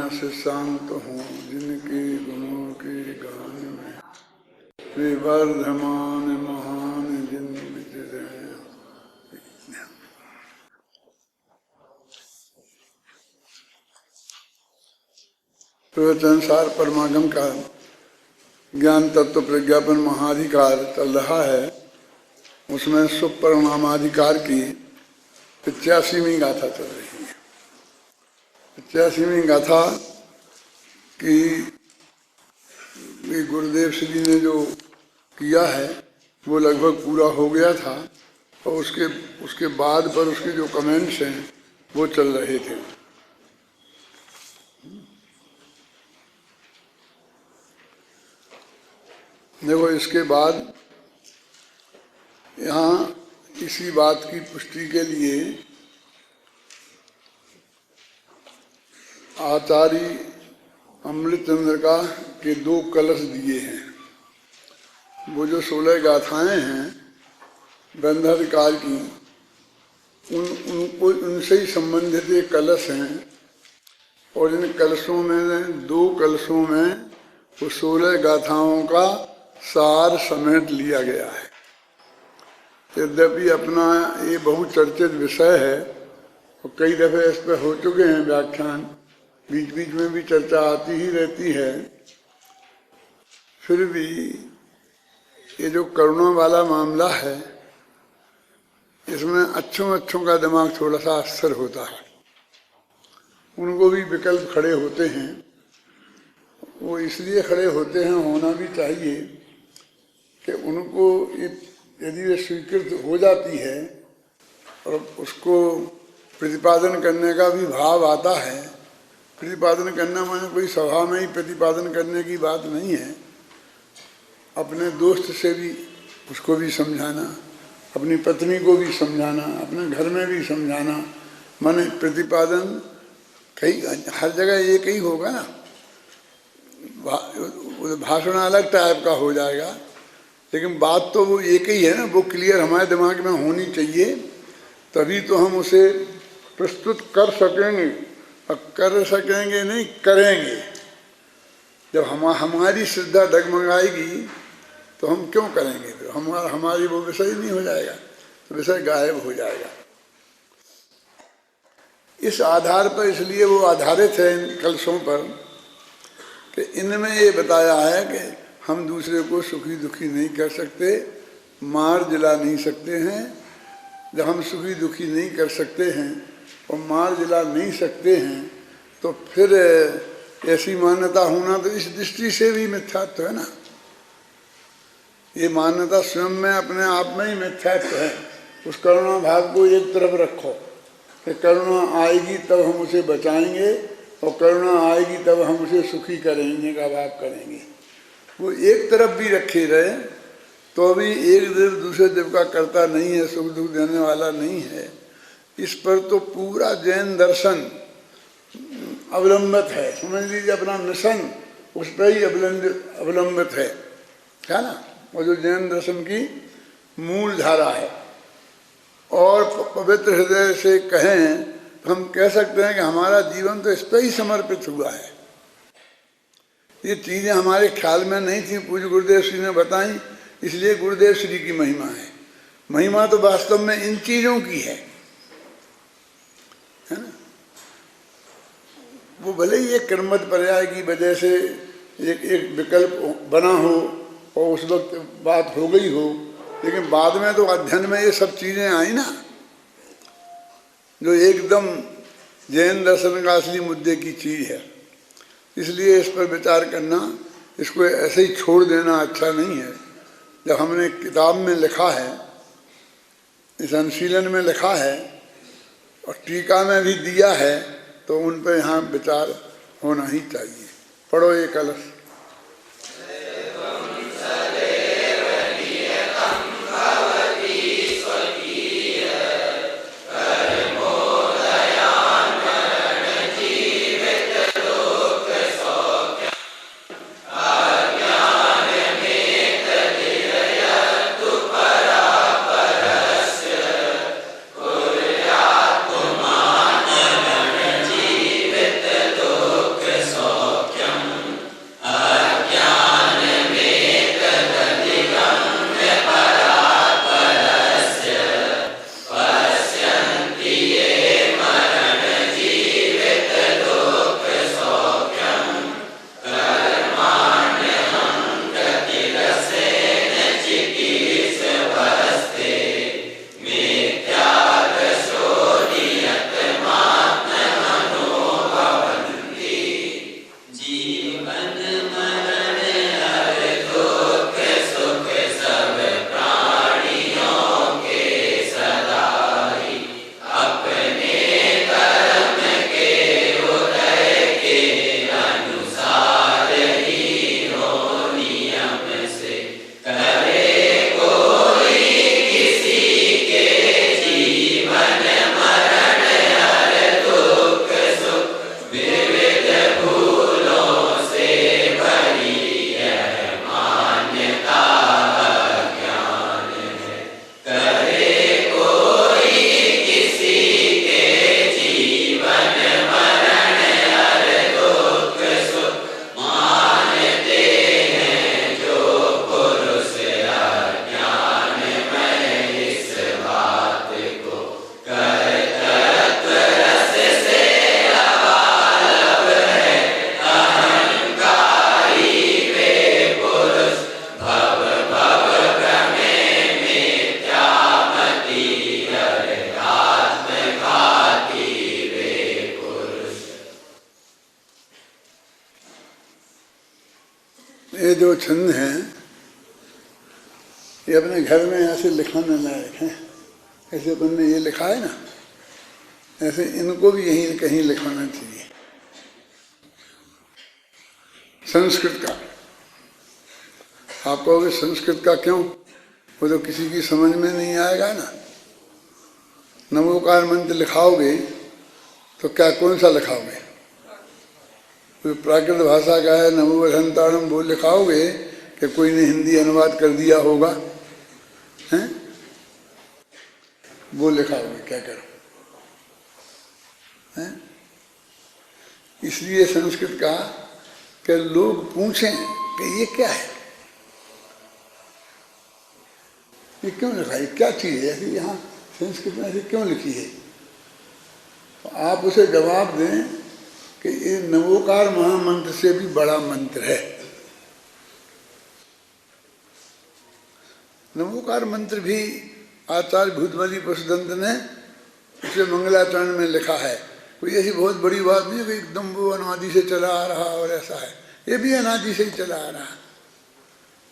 मानस शांत हों, जिनके गुणों के गान में वे वर्धमान महान जिन विचरे। प्रवचनसार परमागम का ज्ञान तत्व प्रज्ञापन महाधिकार चल रहा है। उसमें सुपरिणामाधिकार की 85वीं गाथा चल रही है। 85वीं गाथा कि गुरुदेव श्री ने जो किया है वो लगभग पूरा हो गया था और उसके बाद पर उसके जो कमेंट्स हैं वो चल रहे थे। देखो, इसके बाद यहाँ इसी बात की पुष्टि के लिए आचार्य अमृतचंद्र के 2 कलश दिए हैं। वो जो 16 गाथाएं हैं बंधाधिकार की, उनको उनसे ही संबंधित ये कलश हैं और इन कलशों में 2 कलशों में वो 16 गाथाओं का सार समेट लिया गया है। यद्यपि अपना ये बहुचर्चित विषय है और कई दफे इस पर हो चुके हैं व्याख्यान, बीच बीच में भी चर्चा आती ही रहती है, फिर भी ये जो करुणा वाला मामला है इसमें अच्छों का दिमाग थोड़ा सा अस्थिर होता है। उनको भी विकल्प खड़े होते हैं। वो इसलिए खड़े होते हैं, होना भी चाहिए कि उनको यदि वे स्वीकृत हो जाती है और उसको प्रतिपादन करने का भी भाव आता है। प्रतिपादन करना माने कोई सभा में ही प्रतिपादन करने की बात नहीं है। अपने दोस्त से भी उसको भी समझाना, अपनी पत्नी को भी समझाना, अपने घर में भी समझाना, माने प्रतिपादन कई हर जगह एक ही होगा ना। भाषण अलग टाइप का हो जाएगा लेकिन बात तो वो एक ही है ना। वो क्लियर हमारे दिमाग में होनी चाहिए, तभी तो हम उसे प्रस्तुत कर सकेंगे। और कर सकेंगे नहीं, करेंगे। जब हमारी श्रद्धा डगमगाएगी तो हम क्यों करेंगे? तो हमारी वो विषय नहीं हो जाएगा, तो विषय गायब हो जाएगा। इस आधार पर इसलिए वो आधारित है इन कलशों पर कि इनमें ये बताया है कि हम दूसरे को सुखी दुखी नहीं कर सकते, मार जिला नहीं सकते हैं। जब हम सुखी दुखी नहीं कर सकते हैं और मार जिला नहीं सकते हैं तो फिर ऐसी मान्यता होना तो इस दृष्टि से भी मिथ्यात्व है ना। ये मान्यता स्वयं में अपने आप में ही मिथ्यात्व है। उस करुणा भाव को एक तरफ रखो कि करुणा आएगी तब हम उसे बचाएंगे और करुणा आएगी तब हम उसे सुखी करेंगे का भाव करेंगे। वो एक तरफ भी रखे रहे तो भी एक देव दूसरे देव का करता नहीं है, सुख दुख देने वाला नहीं है। इस पर तो पूरा जैन दर्शन अवलंबित है। समझ लीजिए अपना मिशन उस पर ही अवलंबित है, क्या ना। वो जो जैन दर्शन की मूल धारा है। और पवित्र हृदय से कहें तो हम कह सकते हैं कि हमारा जीवन तो इस पर ही समर्पित हुआ है। ये चीज़ें हमारे ख्याल में नहीं थी, पूज्य गुरुदेव श्री ने बताई, इसलिए गुरुदेव श्री की महिमा है। महिमा तो वास्तव में इन चीज़ों की है ना। वो भले ही एक क्रमबद्ध पर्याय की वजह से एक विकल्प बना हो और उस वक्त बात हो गई हो, लेकिन बाद में तो अध्ययन में ये सब चीज़ें आई ना, जो एकदम जैन दर्शन का असली मुद्दे की चीज़ है। इसलिए इस पर विचार करना, इसको ऐसे ही छोड़ देना अच्छा नहीं है। जब हमने किताब में लिखा है, इस अनुशीलन में लिखा है और टीका में भी दिया है, तो उन पर यहाँ विचार होना ही चाहिए। पढ़ो ये कलश। ये जो छंद हैं ये अपने घर में ऐसे लिखाने लायक हैं। ऐसे अपन ने ये लिखा है ना, ऐसे इनको भी यहीं कहीं लिखवाना चाहिए। संस्कृत का आप कहोगे संस्कृत का क्यों, वो तो किसी की समझ में नहीं आएगा ना। नमोकार मंत्र लिखाओगे तो क्या कौन सा लिखाओगे, तो प्राकृत भाषा का है नमो वधंतारम वो लिखाओगे कि कोई ने हिंदी अनुवाद कर दिया होगा, हैं? वो लिखाओगे क्या करो, हैं? इसलिए संस्कृत का कि लोग पूछें कि ये क्या है, ये क्यों लिखा है, क्या चीज है ऐसी यहाँ संस्कृत में ऐसी क्यों लिखी है, तो आप उसे जवाब दें कि ये नवोकार महामंत्र से भी बड़ा मंत्र है। नवोकार मंत्र भी आचार्य भूतमली पुष्पदंत ने उसे मंगलाचरण में लिखा है। कोई ऐसी बहुत बड़ी बात नहीं है कि एकदम वो अनादि से चला आ रहा और ऐसा है, ये भी अनादि से ही चला आ रहा।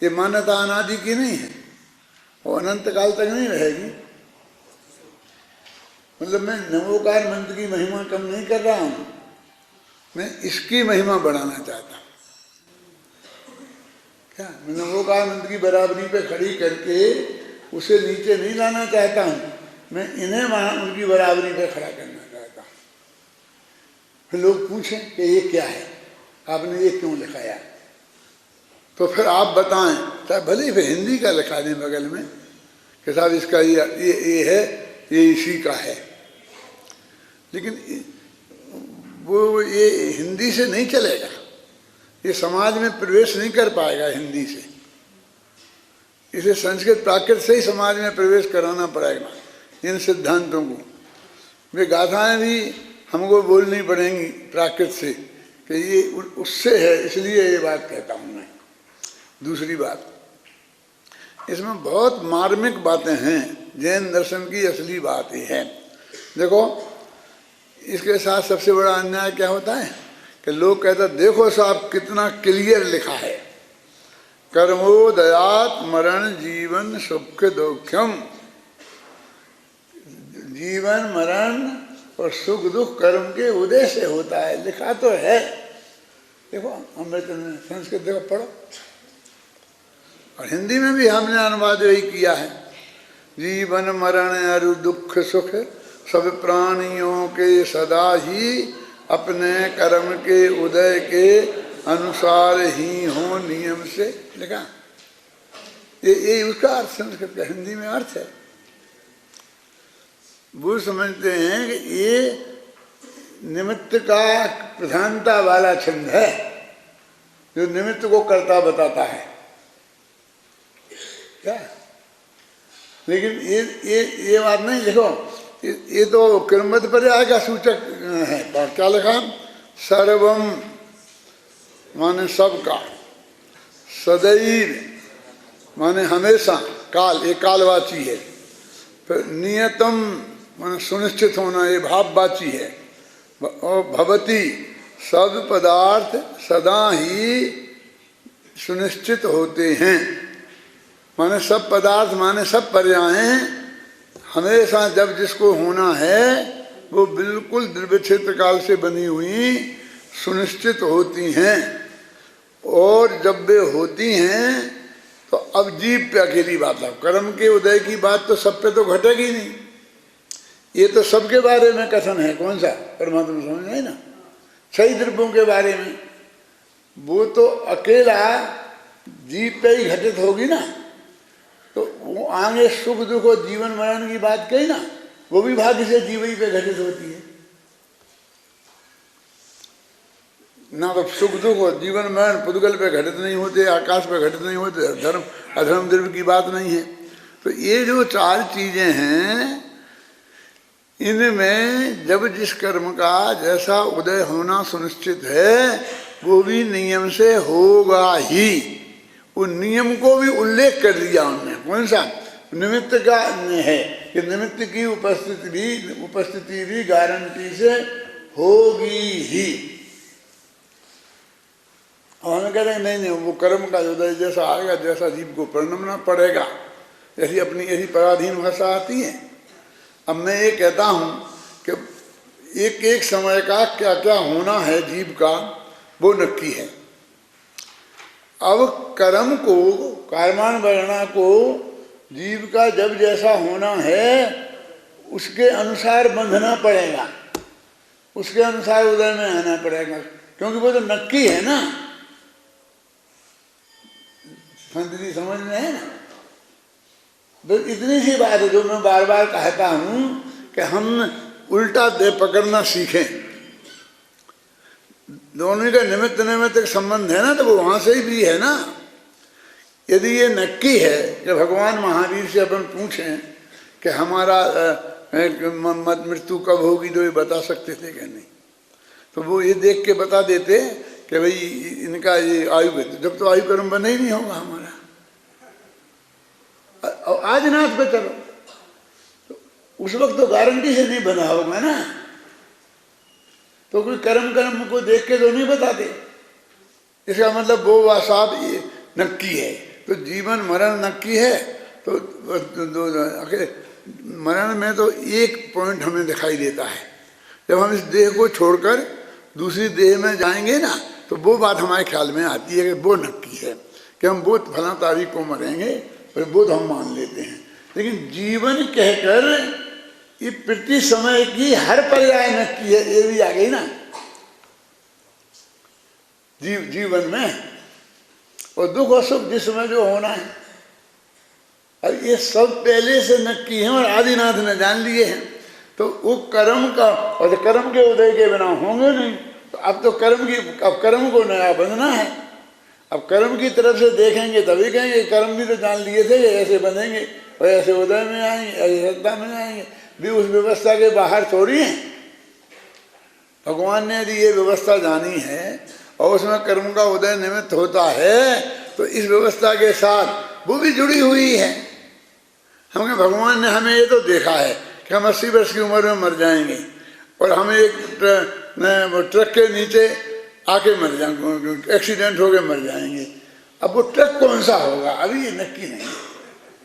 ये मान्यता अनादि की नहीं है, वो अनंत काल तक नहीं रहेगी। मतलब मैं नवोकार मंत्र की महिमा कम नहीं कर रहा हूं, मैं इसकी महिमा बढ़ाना चाहता हूं। क्या मैं नवोकार मंत्र की बराबरी पे खड़ी करके उसे नीचे नहीं लाना चाहता हूं, मैं इन्हें वहां उनकी बराबरी पे खड़ा करना चाहता हूं। फिर लोग पूछें कि ये क्या है, आपने ये क्यों लिखाया, तो फिर आप बताएं, चाहे भले ही हिंदी का लिखा दें बगल में कि साहब इसका ये है, ये इसी का है, लेकिन वो ये हिंदी से नहीं चलेगा, ये समाज में प्रवेश नहीं कर पाएगा हिंदी से। इसे संस्कृत प्राकृत से ही समाज में प्रवेश कराना पड़ेगा इन सिद्धांतों को। वे गाथाएं भी हमको बोलनी पड़ेंगी प्राकृत से कि ये उससे है, इसलिए ये बात कहता हूँ मैं। दूसरी बात, इसमें बहुत मार्मिक बातें हैं, जैन दर्शन की असली बात ये है। देखो इसके साथ सबसे बड़ा अन्याय क्या होता है कि लोग कहते हैं देखो साहब कितना क्लियर लिखा है, कर्मोदयात मरण जीवन सुख दुखम, जीवन मरण और सुख दुख कर्म के उदय से होता है, लिखा तो है। देखो अमृत में संस्कृत देखो पढ़ो, और हिंदी में भी हमने अनुवाद यही किया है, जीवन मरण और दुख सुख सब प्राणियों के सदा ही अपने कर्म के उदय के अनुसार ही हो नियम से लिखा। ये उसका अर्थ संस्कृत का हिंदी में अर्थ है। वो समझते हैं कि ये निमित्त का प्रधानता वाला छंद है जो निमित्त को कर्ता बताता है क्या, लेकिन ये बात नहीं। देखो ये तो क्रमबद्ध पर्याय का सूचक है। क्या लिखा, सर्वम माने सबका, सदैव माने हमेशा, काल ये कालवाची है, फिर नियतम माने सुनिश्चित होना ये भाववाची है, और भवती सब पदार्थ सदा ही सुनिश्चित होते हैं, माने सब पदार्थ माने सब पर्यायें हमेशा जब जिसको होना है वो बिल्कुल द्रव्य क्षेत्र काल से बनी हुई सुनिश्चित होती हैं। और जब वे होती हैं तो अब जीव पे अकेली बात है, कर्म के उदय की बात तो सब पे तो घटेगी नहीं। ये तो सबके बारे में कथन है, कौन सा परमात्मा समझ में ना, सही द्रव्यों के बारे में, वो तो अकेला जीव पे ही घटित होगी ना। तो वो आगे सुख दुख और जीवन मरण की बात कही ना, वो भी भाग्य से जीव ही पे घटित होती है ना। तो सुख दुख और जीवन मरण पुद्गल पे घटित नहीं होते, आकाश पे घटित नहीं होते, धर्म अधर्म द्रव्य की बात नहीं है। तो ये जो चार चीजें हैं, इनमें जब जिस कर्म का जैसा उदय होना सुनिश्चित है वो भी नियम से होगा ही। उन नियम को भी उल्लेख कर दिया उन्होंने, कौन सा, निमित्त का है कि निमित्त की उपस्थिति भी गारंटी से होगी ही। और हमें कहते हैं नहीं नहीं, वो कर्म का उदय जैसा आएगा, जैसा जीव को परिणमना पड़ेगा, ऐसी अपनी ऐसी पराधीन भाषा आती है। अब मैं ये कहता हूँ कि एक एक समय का क्या क्या होना है जीव का, वो नक्की है। अब कर्म को, कर्माण वर्णा को जीव का जब जैसा होना है उसके अनुसार बंधना पड़ेगा, उसके अनुसार उदय में आना पड़ेगा, क्योंकि वो तो नक्की है ना। संतति समझ में है ना। तो इतनी सी बात है जो मैं बार बार कहता हूँ कि हम उल्टा दे पकड़ना सीखें। दोनों का निमित्त निमित्त एक संबंध है ना, तो वो वहां से ही भी है ना। यदि ये नक्की है कि भगवान महावीर से अपन पूछें कि हमारा मृत्यु कब होगी, तो ये बता सकते थे कि नहीं, तो वो ये देख के बता देते कि भाई इनका ये आयु है, जब तो आयु कर्म बना ही नहीं होगा हमारा। और आज नाथ पे चलो, तो उस वक्त तो गारंटी से नहीं बना होगा ना, तो कोई कर्म को देख के तो नहीं बताते। इसका मतलब वो वासाब ये नक्की है, तो जीवन मरण नक्की है। तो मरण में तो एक पॉइंट हमें दिखाई देता है, जब हम इस देह को छोड़कर दूसरी देह में जाएंगे ना, तो वो बात हमारे ख्याल में आती है कि वो नक्की है कि हम वो फला तारीख को मरेंगे, और वो तो हम मान लेते हैं। लेकिन जीवन कहकर ये प्रति समय की हर पर्याय नक्की है, ये भी आ गई ना जीवन में। और दुख और सुख जिसमें जो होना है, अब ये सब पहले से नक्की है और आदिनाथ ने जान लिए हैं। तो वो कर्म का, और कर्म के उदय के बिना होंगे नहीं। तो अब तो कर्म को नया बंधना है। अब कर्म की तरफ से देखेंगे तभी कहेंगे कर्म भी तो जान लिए थे, ऐसे बंधेंगे और ऐसे उदय में आएंगे, ऐसे श्रद्धा में आएंगे। भी उस व्यवस्था के बाहर थोड़ी है। भगवान ने यदि ये व्यवस्था जानी है और उसमें कर्म का उदय निमित्त होता है, तो इस व्यवस्था के साथ वो भी जुड़ी हुई है। हमें भगवान ने हमें ये तो देखा है कि हम 80 वर्ष की उम्र में मर जाएंगे, और हमें एक ट्रक के नीचे आके मर जाएंगे, एक्सीडेंट हो गए मर जाएंगे। अब वो ट्रक कौन सा होगा अभी ये नक्की नहीं,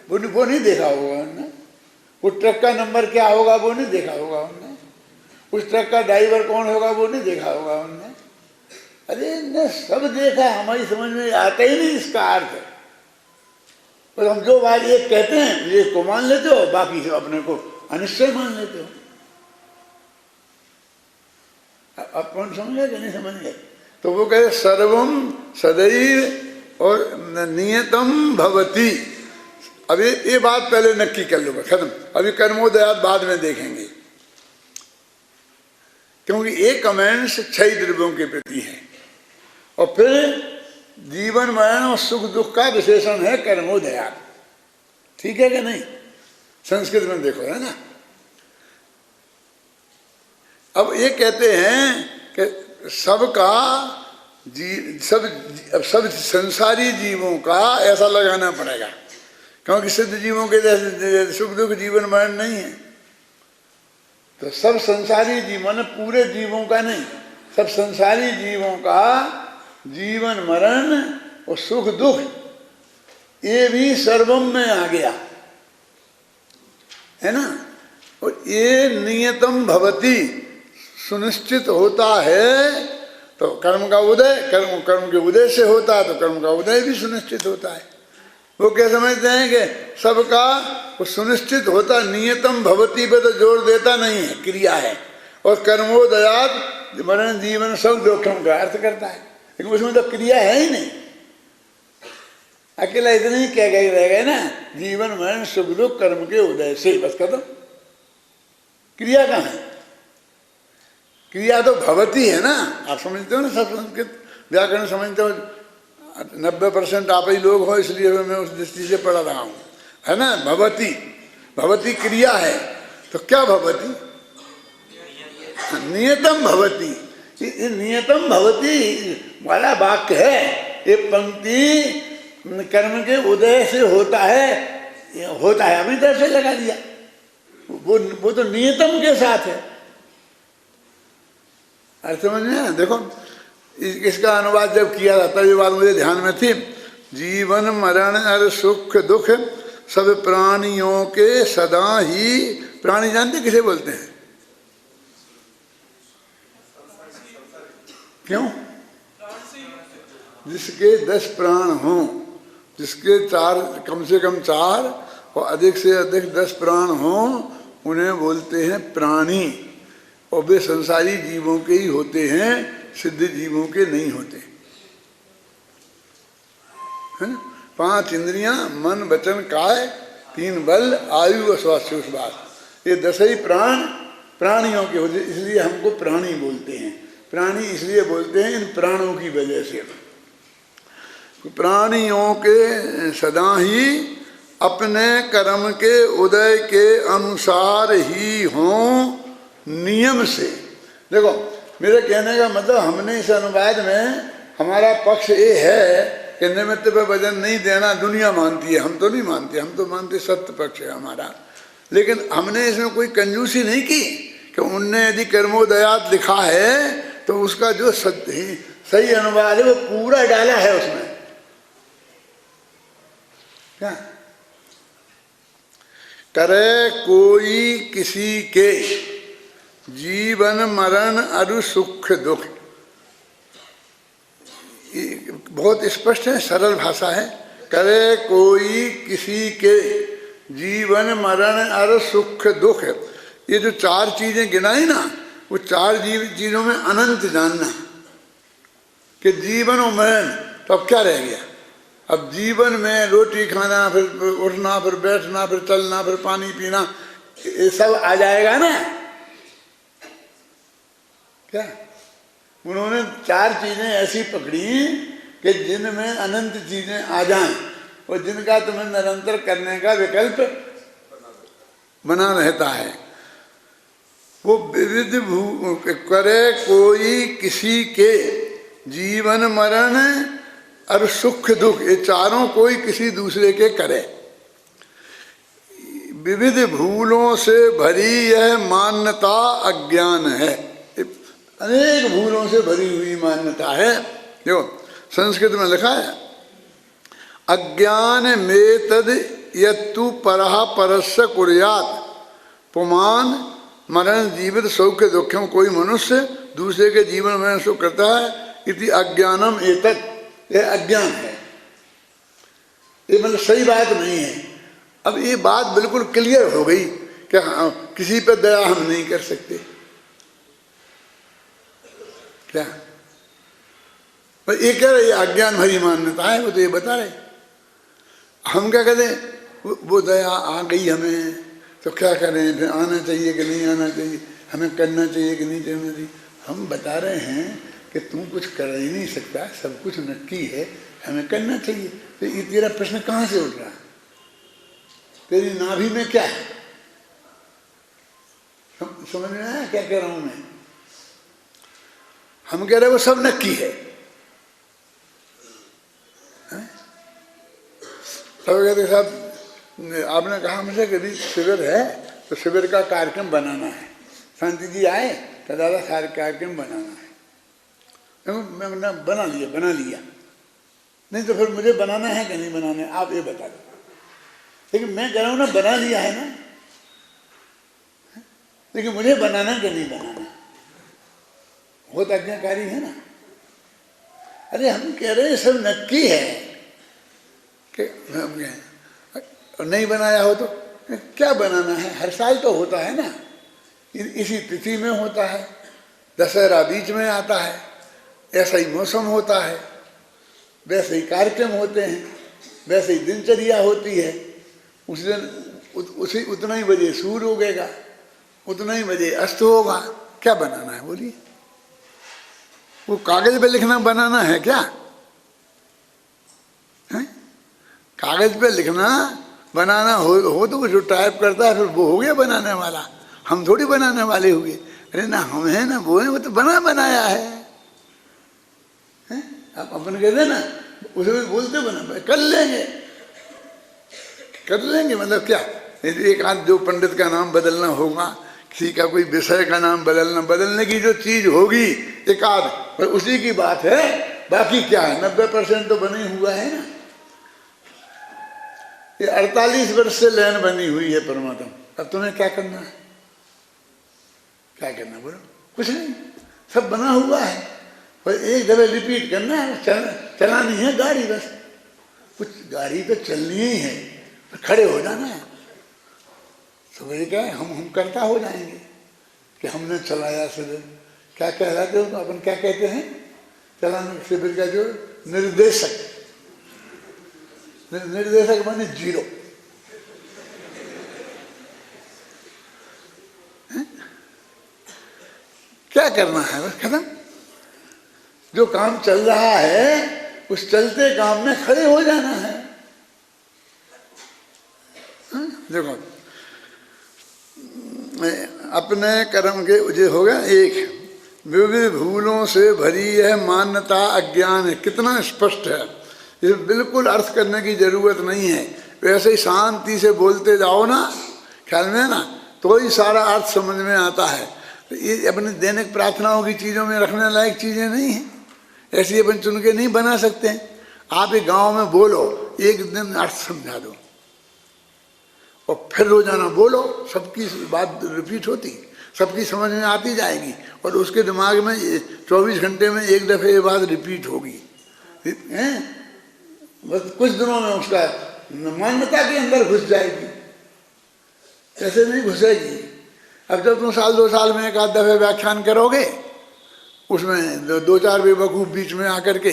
वो नहीं देखा होगा उन्होंने। उस ट्रक का नंबर क्या होगा वो नहीं देखा होगा उन्होंने। उस ट्रक का ड्राइवर कौन होगा वो नहीं देखा होगा उन्होंने। अरे ने सब देखा, हमारी समझ में आता ही नहीं इसका अर्थ। और हम जो बात ये कहते हैं ये को मान लेते हो, बाकी से अपने को अनिश्चय मान लेते हो। अब कौन समझ गए कि नहीं समझ गए? तो वो कहते सर्वम सदैव और नियतम भवति। अब ये बात पहले नक्की कर लो, खत्म। अभी कर्मोदयात बाद में देखेंगे, क्योंकि एक कमेंट्स 6 द्रव्यों के प्रति है, और फिर जीवन मरण और सुख दुख का विशेषण है कर्मोदयात। ठीक है कि नहीं? संस्कृत में देखो, है ना। अब ये कहते हैं कि सब संसारी जीवों का ऐसा लगाना पड़ेगा, क्योंकि सिद्ध जीवों के जैसे सुख दुख जीवन मरण नहीं है। तो सब संसारी जीवन, पूरे जीवों का नहीं, सब संसारी जीवों का जीवन मरण और सुख दुख ये भी सर्वम में आ गया, है ना। और ये नियतम भवति सुनिश्चित होता है। तो कर्म का उदय, कर्म के उदय से होता है, तो कर्म का उदय भी सुनिश्चित होता है। वो क्या समझते हैं कि सबका वो सुनिश्चित होता, नियतम भवति पे तो जोर देता नहीं है, क्रिया है। और कर्मोदयात मरण जीवन सब जोखिम का अर्थ करता है, लेकिन उसमें तो क्रिया है ही नहीं। अकेला इतना ही क्या रह गए ना, जीवन मरण सुख दुख कर्म के उदय से, बस खत्म। क्रिया कहाँ है? क्रिया तो भवती है ना। आप समझते हो ना, सब संस्कृत व्याकरण समझते हो। 90% आप ही लोग हो, इसलिए मैं उस दृष्टि से पढ़ रहा हूँ, है ना। भवती, भवती क्रिया है, तो क्या भवती? नियतम भवती। ये नियतम भवती वाला वाक्य है। ये पंक्ति कर्म के उदय से होता है, अभी तरह से लगा दिया। वो तो नियतम के साथ है। अर्थ समझ में? देखो इसका अनुवाद जब किया था तब ये बात मुझे ध्यान में थी। जीवन मरण और सुख दुख सब प्राणियों के सदा ही, प्राणी जानते किसे बोलते हैं? क्यों? जिसके 10 प्राण हों, जिसके 4 कम से कम 4 और अधिक से अधिक 10 प्राण हों, उन्हें बोलते हैं प्राणी। और वे संसारी जीवों के ही होते हैं, सिद्ध जीवों के नहीं होते, है ना। 5 इंद्रियां, मन वचन काय, 3 बल, आयु और स्वास्थ्य बात, ये 10 ही प्राण प्राणियों के होते, इसलिए हमको प्राणी बोलते हैं। प्राणी इसलिए बोलते हैं इन प्राणों की वजह से। प्राणियों के सदा ही अपने कर्म के उदय के अनुसार ही हों नियम से। देखो मेरे कहने का मतलब, हमने इस अनुवाद में हमारा पक्ष ये है कि निमित्त पे वजन नहीं देना दुनिया मानती है, हम तो नहीं मानते, हम तो मानते सत्य पक्ष है हमारा। लेकिन हमने इसमें कोई कंजूसी नहीं की कि उनने यदि कर्मोदयात लिखा है तो उसका जो सही अनुवाद है वो पूरा डाला है उसमें। क्या करे कोई किसी के जीवन मरण अरु सुख दुख, बहुत स्पष्ट है, सरल भाषा है। करे कोई किसी के जीवन मरण अरु सुख दुख, ये जो 4 चीजें गिनाई ना, वो 4 चीजों में अनंत जानना कि जीवन और मरण, तो अब क्या रह गया? अब जीवन में रोटी खाना, फिर उठना, फिर बैठना, फिर चलना, फिर पानी पीना, ये सब आ जाएगा ना। क्या उन्होंने 4 चीजें ऐसी पकड़ी कि जिनमें अनंत चीजें आ जाएं और जिनका तुम्हें निरंतर करने का विकल्प बना रहता है। वो विविध करे कोई किसी के जीवन मरण और सुख दुख, ये चारों कोई किसी दूसरे के करे। विविध भूलों से भरी यह मान्यता अज्ञान है, अनेक भूलों से भरी हुई मान्यता है। जो संस्कृत में लिखा है, अज्ञान में तद यत्तु परहा परस्य कुर्यात् पुमान मरण जीवित सौख्य दुखम, कोई मनुष्य दूसरे के जीवन में सुख करता है, इति अज्ञानम एतत्, यह अज्ञान है, ये मतलब सही बात नहीं है। अब ये बात बिल्कुल क्लियर हो गई कि किसी पर दया हम नहीं कर सकते। क्या ये कह रहे अज्ञान भरी मान्यता है, वो तो ये बता रहे। हम क्या कहते हैं, वो दया आ गई हमें तो क्या करें, फिर आना चाहिए कि नहीं आना चाहिए, हमें करना चाहिए कि नहीं करना चाहिए। हम बता रहे हैं कि तू कुछ कर ही नहीं सकता, सब कुछ नक्की है, हमें करना चाहिए। तो ये तेरा प्रश्न कहाँ से उठ रहा है? तेरी नाभि में क्या है? समझ में आया क्या कह रहा हूं मैं? हम कह रहे वो सब नक्की है। तब कहते साहब आपने कहा मुझे कि शिविर है तो शिविर का कार्यक्रम बनाना है। शांति जी आए तो दादा सारे कार्यक्रम बनाना है। मैं बना लिया नहीं तो फिर मुझे बनाना है कि नहीं बनाना है आप ये बता दो। लेकिन मैं कह रहा हूँ ना, बना लिया है ना, लेकिन मुझे बनाना कि नहीं बनाना, बहुत आज्ञाकारी है ना। अरे हम कह रहे हैं सब नक्की है कि नहीं बनाया हो तो क्या बनाना है? हर साल तो होता है ना, इसी तिथि में होता है, दशहरा बीच में आता है, ऐसा ही मौसम होता है, वैसे ही कार्यक्रम होते हैं, वैसे ही दिनचर्या होती है। उस दिन उतना ही बजे सूर्य उगेगा, उतना ही बजे अस्त होगा। क्या बनाना है बोलिए? वो कागज पे लिखना बनाना है क्या है? कागज पे लिखना बनाना हो तो जो टाइप करता है फिर वो हो गया बनाने वाला, हम थोड़ी बनाने वाले हुए। अरे ना हम है ना वो है, वो तो बनाया है। आप अपन कहते ना, उसे बोलते बना कर लेंगे मतलब क्या? एक आध जो पंडित का नाम बदलना होगा, किसी का कोई विषय का नाम बदलने की जो चीज होगी, एक आध पर उसी की बात है, बाकी क्या है, 90% तो बने हुआ है ना। ये 48 वर्ष से लाइन बनी हुई है परमात्मा। अब तुम्हें क्या करना है, क्या करना बोलो? कुछ नहीं, सब बना हुआ है, पर एक दफे रिपीट करना है, चलानी है गाड़ी बस। कुछ गाड़ी तो चलनी ही है, पर खड़े हो जाना है। तो वही क्या है, हम करता हो जाएंगे कि हमने चलाया शिविर। क्या कहलाते हो तो अपन क्या कहते हैं चलाने शिविर का? जो निर्देशक, निर्देशक माने 0। क्या करना है बस, खत्म। जो काम चल रहा है उस चलते काम में खड़े हो जाना है। देखो, अपने कर्म के जो होगा एक, विविध भूलों से भरी है मान्यता अज्ञान है। कितना स्पष्ट है, ये बिल्कुल अर्थ करने की जरूरत नहीं है। वैसे ही शांति से बोलते जाओ ना, ख्याल में ना, तो ही सारा अर्थ समझ में आता है। तो ये अपनी दैनिक प्रार्थनाओं की चीज़ों में रखने लायक चीज़ें नहीं हैं। ऐसी अपन चुन के नहीं बना सकते हैं। आप एक गांव में बोलो, एक दिन अर्थ समझा दो और फिर रोजाना बोलो, सबकी बात रिपीट होती, सबकी समझ में आती जाएगी और उसके दिमाग में 24 घंटे में एक दफ़े ये बात रिपीट होगी। बस कुछ दिनों में उसका मान्यता के अंदर घुस जाएगी, ऐसे नहीं घुसेगी। अब जब तुम साल 2 साल में एक आध दफ़े व्याख्यान करोगे, उसमें 2-4 बेवकूफ़ बीच में आकर के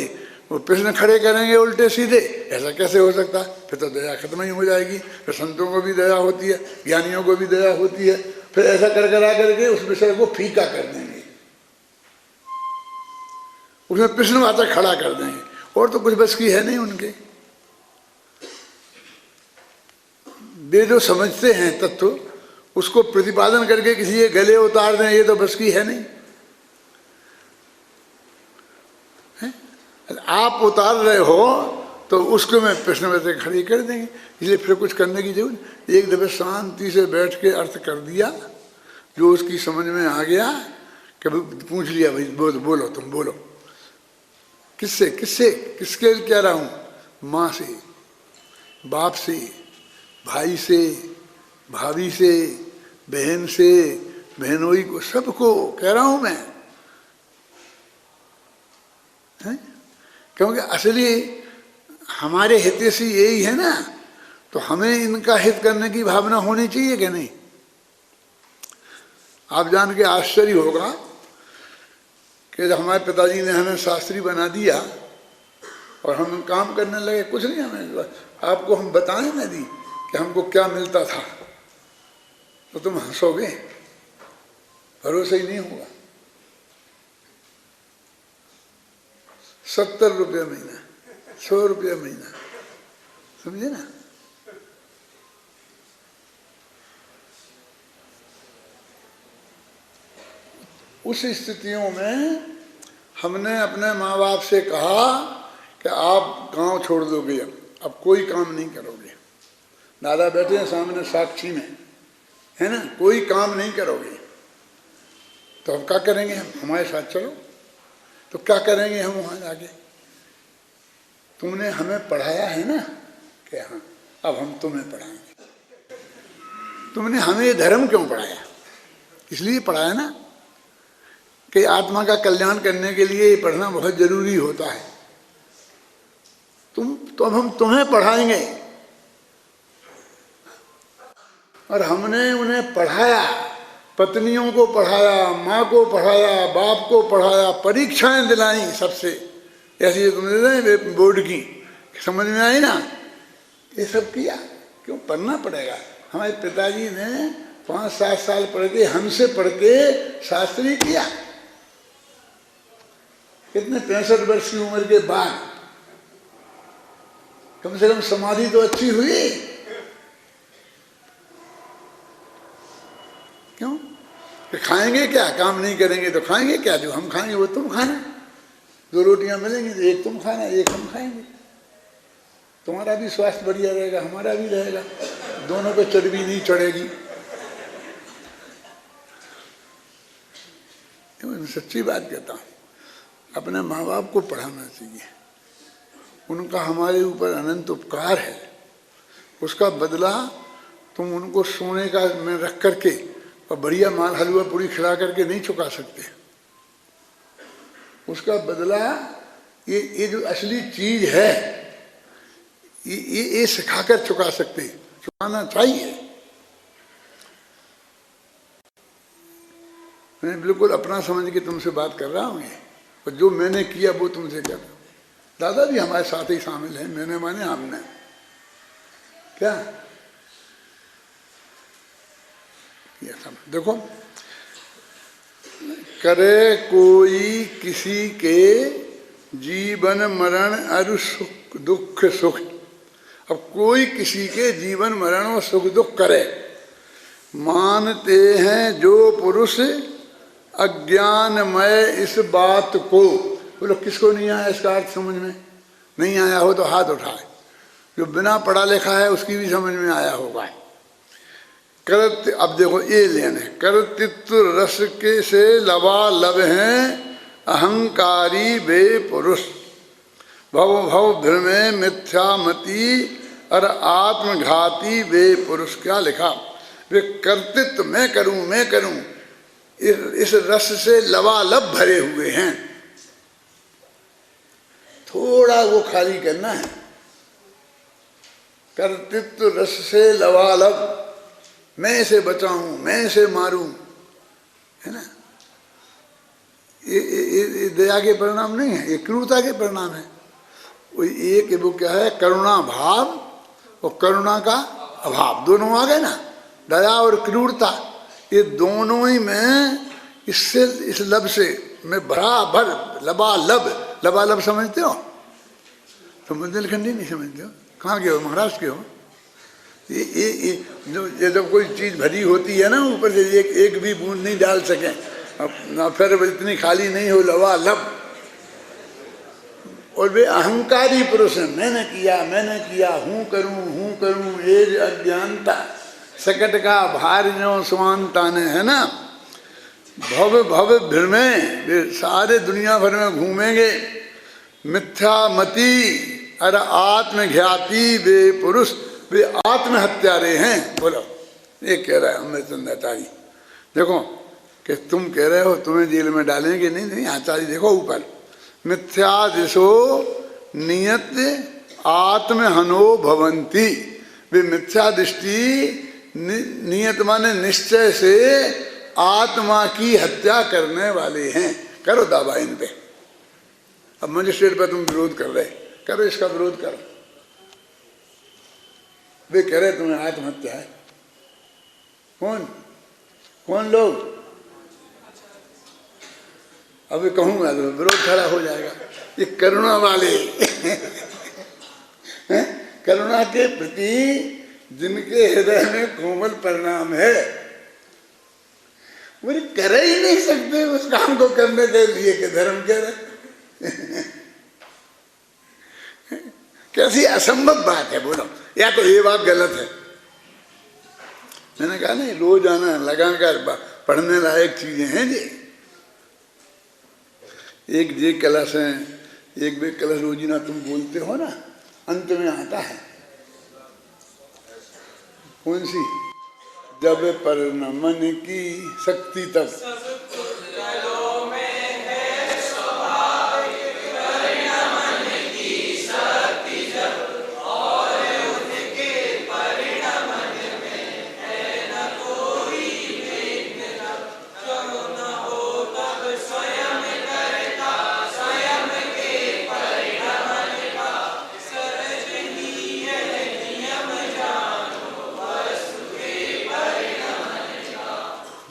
वो प्रश्न खड़े करेंगे उल्टे सीधे, ऐसा कैसे हो सकता? फिर तो दया खत्म ही हो जाएगी। फिर संतों को भी दया होती है, ज्ञानियों को भी दया होती है, फिर ऐसा कर करके उस विषय को फीका कर देंगे, उसमें प्रश्नवाचक खड़ा कर देंगे, और तो कुछ बस की है नहीं उनके। वे जो समझते हैं तत्व, उसको प्रतिपादन करके किसी के गले उतार दें, ये तो बस की है नहीं। आप उतार रहे हो तो उसको मैं प्रश्न वैसे खड़ी कर देंगे, इसलिए फिर कुछ करने की जरूरत। एक दफे शांति से बैठ के अर्थ कर दिया, जो उसकी समझ में आ गया, कभी पूछ लिया, भाई बोलो तुम बोलो, किससे किससे किसके कह रहा हूँ? माँ से, बाप से, भाई से, भाभी से, बहन से, बहनोई को, सबको कह रहा हूँ मैं, है? क्योंकि असली हमारे हितैषी यही है ना, तो हमें इनका हित करने की भावना होनी चाहिए कि नहीं? आप जान के आश्चर्य होगा कि जब हमारे पिताजी ने हमें शास्त्री बना दिया और हम काम करने लगे, कुछ नहीं, हमें आपको हम बताएं ना दी कि हमको क्या मिलता था, तो तुम हंसोगे, भरोसा ही नहीं होगा। 70 रुपये महीना, 100 रुपये महीना, समझे ना? उस स्थितियों में हमने अपने माँ बाप से कहा कि आप गांव छोड़ दोगे, अब कोई काम नहीं करोगे। दादा बैठे हैं सामने साक्षी में, है ना, कोई काम नहीं करोगे। तो अब क्या करेंगे हम? हमारे साथ चलो। तो क्या करेंगे हम वहाँ जाके? तुमने हमें पढ़ाया है ना कि हाँ, अब हम तुम्हें पढ़ाएंगे। तुमने हमें धर्म क्यों पढ़ाया? इसलिए पढ़ाया ना कि आत्मा का कल्याण करने के लिए ये पढ़ना बहुत जरूरी होता है। तो अब हम तुम्हें पढ़ाएंगे। और हमने उन्हें पढ़ाया, पत्नियों को पढ़ाया, माँ को पढ़ाया, बाप को पढ़ाया, परीक्षाएं दिलाई सबसे, ऐसी तुमने बोर्ड की, समझ में आई ना? ये सब किया। क्यों पढ़ना पड़ेगा? हमारे पिताजी ने 5-7 साल पढ़ के, हमसे पढ़ के शास्त्री किया। कितने 65 वर्ष की उम्र के बाद कम से कम समाधि तो अच्छी हुई। क्यों? कि खाएंगे क्या? काम नहीं करेंगे तो खाएंगे क्या? जो हम खाएंगे वो तुम खाना। 2 रोटियां मिलेंगी तो एक तुम खाना, एक हम खाएंगे। तुम्हारा भी स्वास्थ्य बढ़िया रहेगा, हमारा भी रहेगा, दोनों पे चर्बी नहीं चढ़ेगी। मैं सच्ची बात कहता हूँ। अपने माँ बाप को पढ़ाना चाहिए। उनका हमारे ऊपर अनंत उपकार है, उसका बदला तुम उनको सोने का में रख करके और बढ़िया माल हलवा पूरी खिला करके नहीं चुका सकते। उसका बदला ये जो असली चीज है ये सिखाकर चुका सकते, चुकाना चाहिए। मैं बिल्कुल अपना समझ के तुमसे बात कर रहा हूँ, और जो मैंने किया वो तुमसे कर रहा हूँ। दादा भी हमारे साथ ही शामिल हैं, मैंने माने हमने। क्या किया था? देखो, करे कोई किसी के जीवन मरण अरु सुख दुख सुख। अब कोई किसी के जीवन मरण और सुख दुख करे, मानते हैं जो पुरुष अज्ञानमय इस बात को। बोलो किसको नहीं आया इसका अर्थ समझ में? नहीं आया हो तो हाथ उठाए। जो बिना पढ़ा लिखा है उसकी भी समझ में आया होगा। करत, अब देखो ये लेने, कर्तृत्व रस के से लबालब हैं अहंकारी वे पुरुष। भव भव भ्रमे मिथ्यामती और आत्मघाती वे पुरुष। क्या लिखा? वे कर्तृत्व मैं करूं इस रस से लबालब भरे हुए हैं। थोड़ा वो खाली करना है। कर्तृत्व रस से लबालब, मैं इसे बचाऊं, मैं इसे मारूं, है ना? ये दया के परिणाम नहीं है, ये क्रूरता के परिणाम है। वो क्या है? करुणा भाव और करुणा का अभाव, दोनों आ गए ना। दया और क्रूरता, ये दोनों ही में इससे इस लब से मैं बराबर लबालब समझते हो? तो बुंदेलखंडी नहीं समझते हो? कहाँ के हो? महाराष्ट्र के हो? ये जब कोई चीज भरी होती है ना, ऊपर से एक भी बूंद नहीं डाल सके, ना फिर इतनी खाली नहीं हो, लबालब। और वे अहंकारी पुरुष हैं। मैंने किया, हूं करूं, ये अज्ञानता सकट का भार जो स्वांता ने, है ना? भव भ्रमे, वे सारे दुनिया भर में घूमेंगे। मिथ्यामती और आत्मघाती वे पुरुष, वे आत्महत्यारे हैं। बोलो, ये कह रहा है अमृतचंद्र आचार्य। देखो कि तुम कह रहे हो तुम्हें जेल में डालेंगे, नहीं आचार्य देखो ऊपर, मिथ्या दिशो नियत आत्महनो भवंती। वे मिथ्या दृष्टि नियत माने निश्चय से आत्मा की हत्या करने वाले हैं। करो दावा इन पे। अब मजिस्ट्रेट पर तुम विरोध कर रहे, करो इसका विरोध करो। वे कह रहे तुम्हें आत्महत्या है। कौन लोग? अब कहूंगा तो विरोध खड़ा हो जाएगा। ये करुणा वाले करुणा के प्रति जिनके हृदय में कोमल परिणाम है, वो कर ही नहीं सकते उस काम को करने के लिए कि धर्म कह रहे। कैसी असंभव बात है, बोलो। या तो ये बात गलत है। मैंने कहा नहीं, रोजाना लगाकर पढ़ने लायक चीजें हैं जी। एक जे कलश है, एक बे कलश रोजीना तुम बोलते हो ना, अंत में आता है कौन सी? जब पर न मन की शक्ति तब।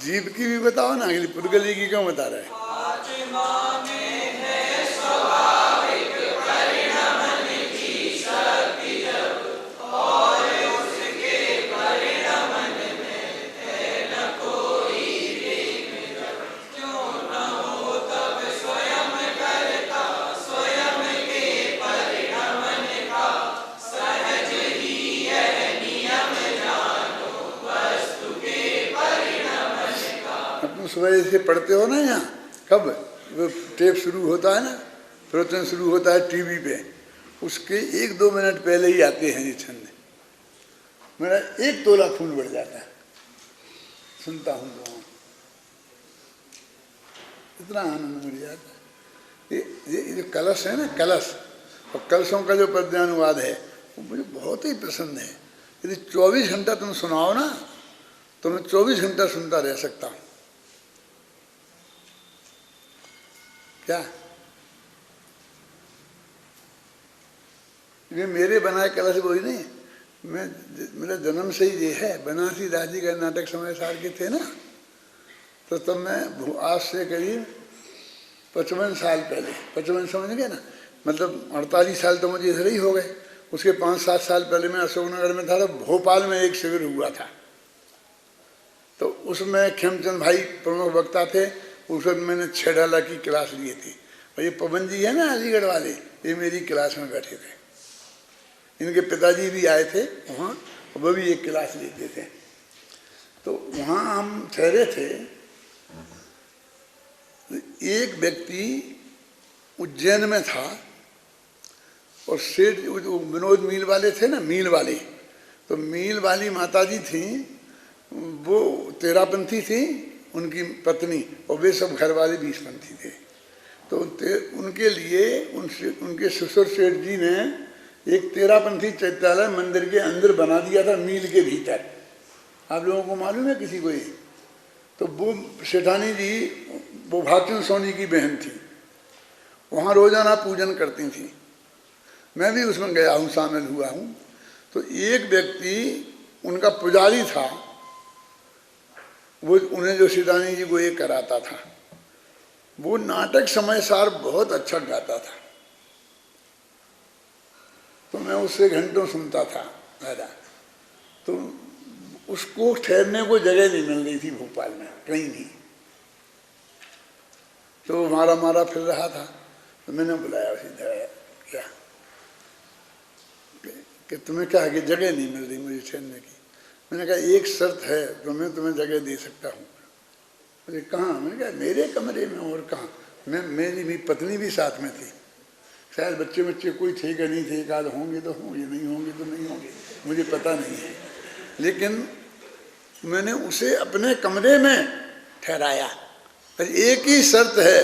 जीव की भी बताओ ना, अगली पुर्गली की क्यों बता रहे हैं? सुबह से पढ़ते हो ना यहाँ, कब टेप शुरू होता है ना, प्रवचन शुरू होता है टीवी पे, उसके 1-2 मिनट पहले ही आते हैं ये छंद। मेरा 1 तोला खून बढ़ जाता है सुनता हूँ तो, इतना आनंद मिल जाता है। ये जो कलश है ना, कलश और कलशों का जो पद्यानुवाद है वो मुझे बहुत ही पसंद है। यदि 24 घंटा तुम सुनाओ ना तो मैं 24 घंटा सुनता रह सकता हूँ। क्या ये मेरे बनाए कलश वही नहीं, मेरा जन्म से ही ये है। बनारसी दास जी का नाटक समय सार के थे ना, तो तब मैं आज से करीब 55 साल पहले, 55 समझ गए ना, मतलब 48 साल तो मुझे इधर ही हो गए। उसके 5-7 साल पहले मैं अशोकनगर में था, तो भोपाल में एक शिविर हुआ था, तो उसमें खेमचंद भाई प्रमुख वक्ता थे। उस वक्त मैंने 6 डाला की क्लास लिए थी, और ये पवन जी है ना अलीगढ़ वाले, ये मेरी क्लास में बैठे थे। इनके पिताजी भी आए थे वहाँ, वो भी एक क्लास लेते थे। तो वहाँ हम ठहरे थे। एक व्यक्ति उज्जैन में था, और सेठ विनोद मील वाले थे ना, मील वाले, तो मील वाली माताजी थी, वो तेरापंथी थी उनकी पत्नी, और वे सब घर वाले 20पंथी थे। तो उनके लिए उनके ससुर सेठ जी ने एक तेरापंथी चैत्यालय मंदिर के अंदर बना दिया था, मील के भीतर। आप लोगों को मालूम है किसी को ये? तो वो सेठानी जी वो भाकिन सोनी की बहन थी, वहाँ रोजाना पूजन करती थी। मैं भी उसमें गया हूँ, शामिल हुआ हूँ। तो एक व्यक्ति उनका पुजारी था, वो उन्हें जो सेठानी जी को ये कराता था, वो नाटक समय सार बहुत अच्छा गाता था। तो मैं उससे घंटों सुनता था दादा। तो उसको ठहरने को जगह नहीं मिल रही थी भोपाल में, कहीं नहीं। तो मारा फिर रहा था, तो मैंने बुलाया उसी क्या कि तुम्हें क्या है कि जगह नहीं मिल रही मुझे ठहरने की। मैंने कहा एक शर्त है तो मैं तुम्हें जगह दे सकता हूँ। मुझे कहाँ? मैंने कहा मेरे कमरे में। और कहाँ? मेरी पत्नी भी साथ में थी, शायद बच्चे कोई थे कि नहीं थे, एक आध होंगे तो होंगे, नहीं होंगे तो नहीं होंगे, मुझे पता नहीं है। लेकिन मैंने उसे अपने कमरे में ठहराया। एक ही शर्त है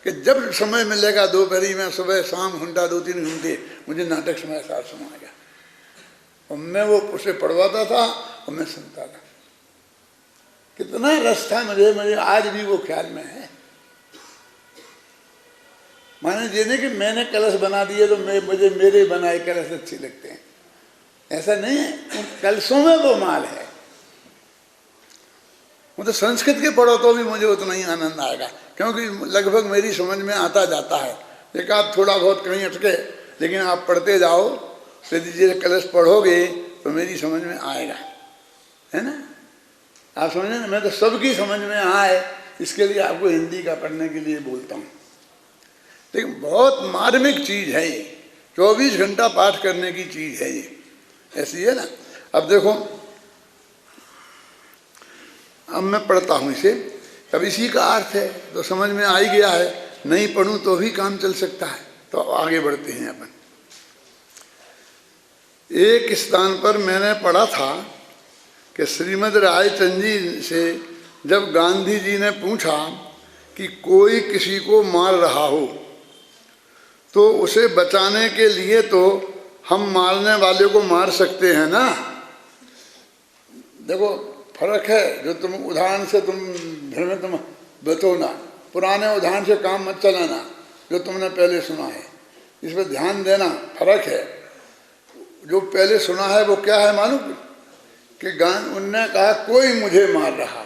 कि जब समय मिलेगा दोपहरी में, सुबह शाम घंटा 2-3 घंटे मुझे नाटक समय सार सुनाएगा। और मैं वो उसे पढ़वाता था और मैं सुनता था। कितना रस था मुझे आज भी वो ख्याल में है। माने ये नहीं कि मैंने कलश बना दिए तो मुझे मेरे बनाए कलश अच्छे लगते हैं, ऐसा नहीं है। उन कलशों में वो माल है। वो तो संस्कृत के पढ़ो तो भी मुझे उतना ही आनंद आएगा, क्योंकि लगभग मेरी समझ में आता जाता है। एक आध थोड़ा बहुत कहीं अटके, लेकिन आप पढ़ते जाओ, यदि ये कलश पढ़ोगे तो मेरी समझ में आएगा, है ना? आप समझे ना? मैं तो सबकी समझ में आए इसके लिए आपको हिंदी का पढ़ने के लिए बोलता हूँ। लेकिन बहुत मार्मिक चीज है ये, 24 घंटा पाठ करने की चीज है ये, ऐसी है ना। अब देखो, अब मैं पढ़ता हूँ इसे, अब इसी का अर्थ है तो समझ में आ ही गया है। नहीं पढ़ूं तो भी काम चल सकता है। तो आगे बढ़ते हैं अपन। एक स्थान पर मैंने पढ़ा था कि श्रीमद् रायचंद जी से जब गांधी जी ने पूछा कि कोई किसी को मार रहा हो तो उसे बचाने के लिए तो हम मारने वाले को मार सकते हैं ना। देखो फर्क है, जो तुम उदाहरण से तुम भ्रमित बतो ना, पुराने उदाहरण से काम मत चलाना जो तुमने पहले सुना है, इस पर ध्यान देना। फर्क है, जो पहले सुना है वो क्या है मालूम? कि उनने कहा कोई मुझे मार रहा।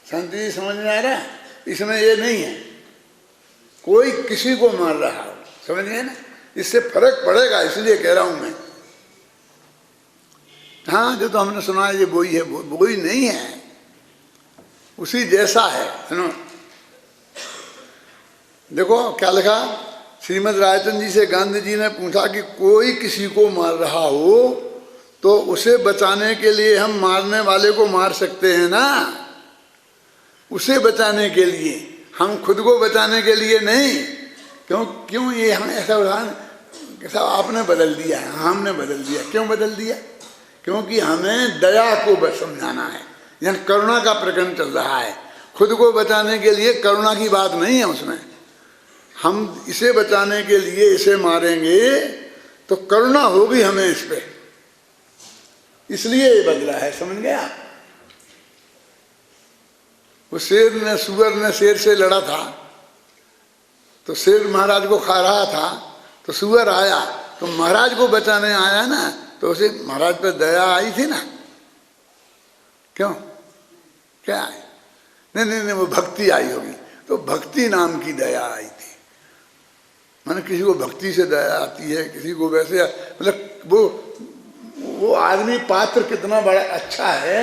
शांति जी समझ में आ रहा है? इसमें ये नहीं है कोई किसी को मार रहा हो, समझ गए ना? इससे फर्क पड़ेगा, इसलिए कह रहा हूं मैं। हाँ, जो तो हमने सुना है ये वही है, वही नहीं है, उसी जैसा है ना। देखो क्या लिखा, श्रीमद् रायचंद जी से गांधी जी ने पूछा कि कोई किसी को मार रहा हो तो उसे बचाने के लिए हम मारने वाले को मार सकते हैं ना। उसे बचाने के लिए, हम खुद को बचाने के लिए नहीं। क्यों ये हम ऐसा उदाहरण कैसा आपने बदल दिया है, हमने बदल दिया। क्यों बदल दिया? क्योंकि हमें दया को समझाना है, यानी करुणा का प्रकरण चल रहा है। खुद को बचाने के लिए करुणा की बात नहीं है उसमें। हम इसे बचाने के लिए इसे मारेंगे तो करुणा होगी हमें इस पे, इसलिए ये बदला है। समझ गया? वो सुअर ने शेर से लड़ा था, तो शेर महाराज को खा रहा था, तो सुअर आया तो महाराज को बचाने आया ना, तो उसे महाराज पर दया आई थी ना। क्यों? क्या आई? नहीं, वो भक्ति आई होगी। तो भक्ति नाम की दया आई थी। माने किसी को भक्ति से दया आती है, किसी को वैसे, मतलब वो आदमी पात्र कितना बड़ा अच्छा है,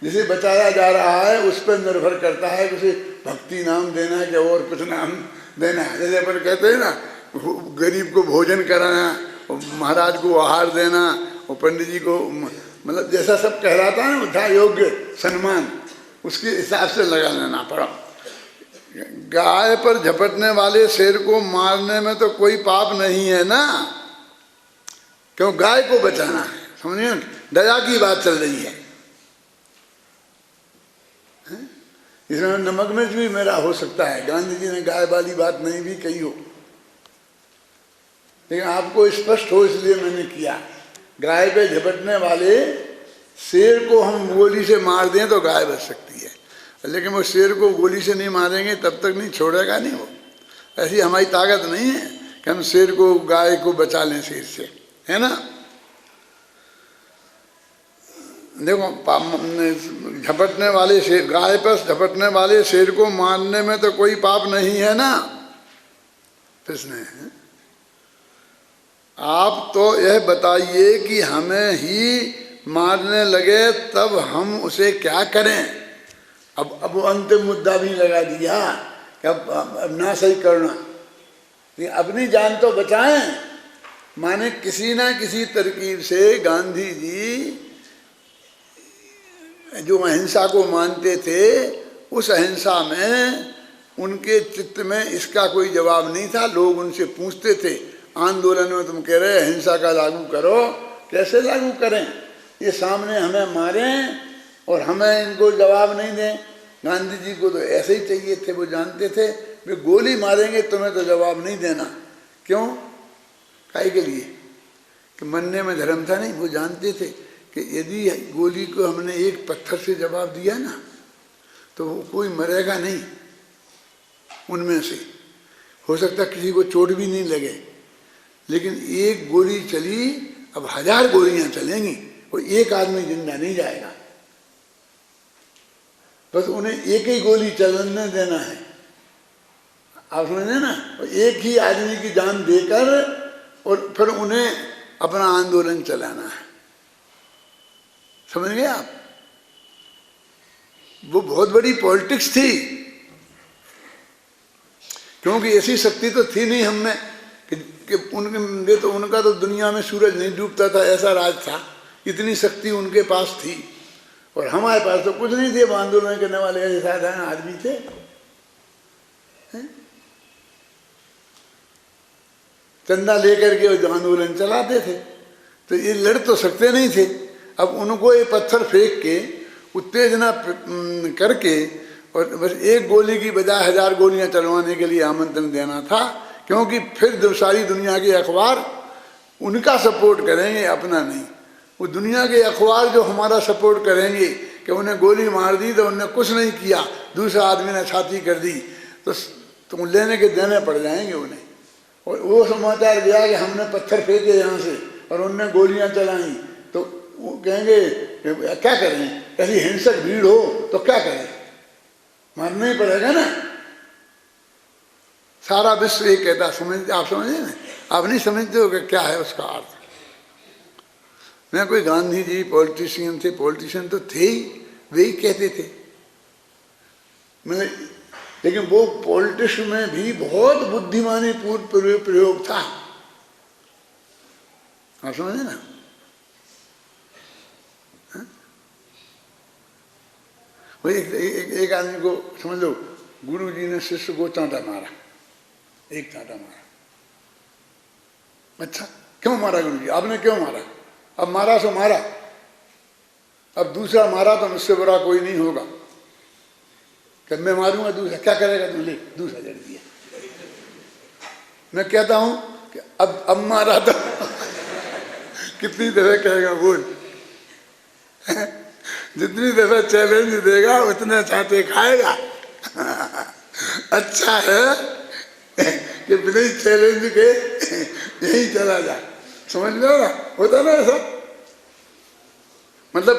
जिसे बचाया जा रहा है उस पर निर्भर करता है कि उसे भक्ति नाम देना है कि और कुछ नाम देना है। जैसे अपन कहते हैं ना, गरीब को भोजन कराना, महाराज को आहार देना, और पंडित जी को, मतलब जैसा सब कहलाता है ना यथा योग्य सम्मान, उसके हिसाब से लगा लेना पड़ा। गाय पर झपटने वाले शेर को मारने में तो कोई पाप नहीं है ना, क्यों? गाय को बचाना है। समझिए, दया की बात चल रही है। इसमें नमक मिर्च भी मेरा हो सकता है, गांधी जी ने गाय वाली बात नहीं भी कही हो, लेकिन आपको स्पष्ट हो इसलिए मैंने किया। गाय पे झपटने वाले शेर को हम गोली से मार दें तो गाय बच सकती है, लेकिन वो शेर को गोली से नहीं मारेंगे तब तक नहीं छोड़ेगा नहीं वो। ऐसी हमारी ताकत नहीं है कि हम शेर को, गाय को बचा लें शेर से, है ना। देखो, झपटने वाले शेर, गाय पर झपटने वाले शेर को मारने में तो कोई पाप नहीं है ना। किसने? आप तो यह बताइए कि हमें ही मारने लगे तब हम उसे क्या करें? अब वो अंतिम मुद्दा भी लगा दिया कि अब ना सही करना, अपनी जान तो बचाएं। माने किसी ना किसी तरकीब से गांधी जी जो अहिंसा को मानते थे, उस अहिंसा में उनके चित्त में इसका कोई जवाब नहीं था। लोग उनसे पूछते थे, आंदोलन में तुम कह रहे अहिंसा का लागू करो, कैसे लागू करें? ये सामने हमें मारें और हमें इनको जवाब नहीं दें। गांधी जी को तो ऐसे ही चाहिए थे, वो जानते थे वे गोली मारेंगे तुम्हें तो जवाब नहीं देना। क्यों? काहे के लिए? कि मरने में धर्म था नहीं। वो जानते थे कि यदि गोली को हमने एक पत्थर से जवाब दिया ना तो वो कोई मरेगा नहीं उनमें से। हो सकता किसी को चोट भी नहीं लगे, लेकिन एक गोली चली, अब 1000 गोलियां चलेंगी, कोई एक आदमी जिंदा नहीं जाएगा। बस उन्हें एक ही गोली चलने देना है। आप समझे ना? एक ही आदमी की जान देकर और फिर उन्हें अपना आंदोलन चलाना है। समझ गए आप? वो बहुत बड़ी पॉलिटिक्स थी, क्योंकि ऐसी शक्ति तो थी नहीं हम में कि उनका तो दुनिया में सूरज नहीं डूबता था, ऐसा राज था। इतनी शक्ति उनके पास थी और हमारे पास तो कुछ नहीं थे। आंदोलन करने वाले ऐसे साधारण आदमी थे। चंदा लेकर के वो आंदोलन चलाते थे, तो ये लड़ तो सकते नहीं थे। अब उनको ये पत्थर फेंक के उत्तेजना करके और बस एक गोली की बजाय 1000 गोलियां चलवाने के लिए आमंत्रण देना था, क्योंकि फिर सारी दुनिया के अखबार उनका सपोर्ट करेंगे, अपना नहीं। वो दुनिया के अखबार जो हमारा सपोर्ट करेंगे कि उन्हें गोली मार दी तो उन्हें कुछ नहीं किया, दूसरा आदमी ने छाती कर दी, तो लेने के देने पड़ जाएंगे उन्हें। और वो समाचार गया कि हमने पत्थर फेंके यहाँ से और उनने गोलियां चलाई, तो वो कहेंगे क्या करें? ऐसी हिंसक भीड़ हो तो क्या करें? मारना ही पड़ेगा ना। सारा विश्व ये कहता, आप समझे ना? आप नहीं समझते हो कि क्या है उसका अर्थ। मैं कोई गांधी जी पॉलिटिशियन थे, पॉलिटिशियन तो थे ही, वे ही कहते थे। लेकिन वो पॉलिटिक्स में भी बहुत बुद्धिमानी पूर्ण प्रयोग था। आप समझे ना? वो एक आदमी को समझ लो, गुरु जी ने शिष्य को चांटा मारा, एक चांटा मारा। अच्छा क्यों मारा गुरु जी? आपने क्यों मारा? अब मारा सो मारा, अब दूसरा मारा तो मुझसे बुरा कोई नहीं होगा। कि मैं मारूंगा दूसरा, क्या करेगा तू? ले दूसरा जड़ दिया। मैं कहता हूं कि अब मारा तो कितनी दफे कहेगा बोल। जितनी दफे चैलेंज देगा उतने चांटे खाएगा। अच्छा है कि बिना चैलेंज के यही चला जा। समझ लो ना, होता ना ऐसा। मतलब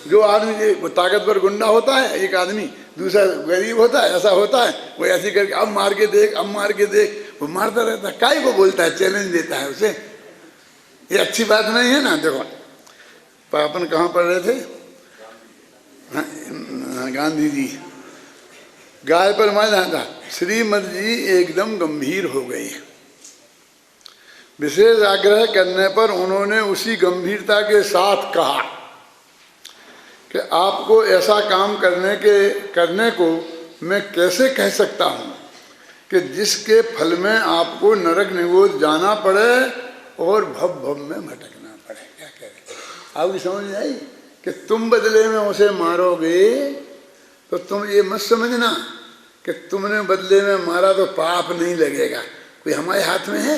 जो आदमी वो ताकतवर गुंडा होता है, एक आदमी, दूसरा गरीब होता है, ऐसा होता है। वो ऐसी करके अब मार के देख, अब मार के देख, वो मारता रहता है। काय को बोलता है, चैलेंज देता है उसे। ये अच्छी बात नहीं है ना। देखो अपन कहाँ पढ़ रहे थे? गांधी जी गाय पर मार था। श्रीमद जी एकदम गंभीर हो गई। विशेष आग्रह करने पर उन्होंने उसी गंभीरता के साथ कहा कि आपको ऐसा काम करने को मैं कैसे कह सकता हूँ कि जिसके फल में आपको नरक निगोद जाना पड़े और भव में भटकना पड़े। क्या कह रहे? आपकी समझ में आई कि तुम बदले में उसे मारोगे तो तुम ये मत समझना कि तुमने बदले में मारा तो पाप नहीं लगेगा। कोई हमारे हाथ में है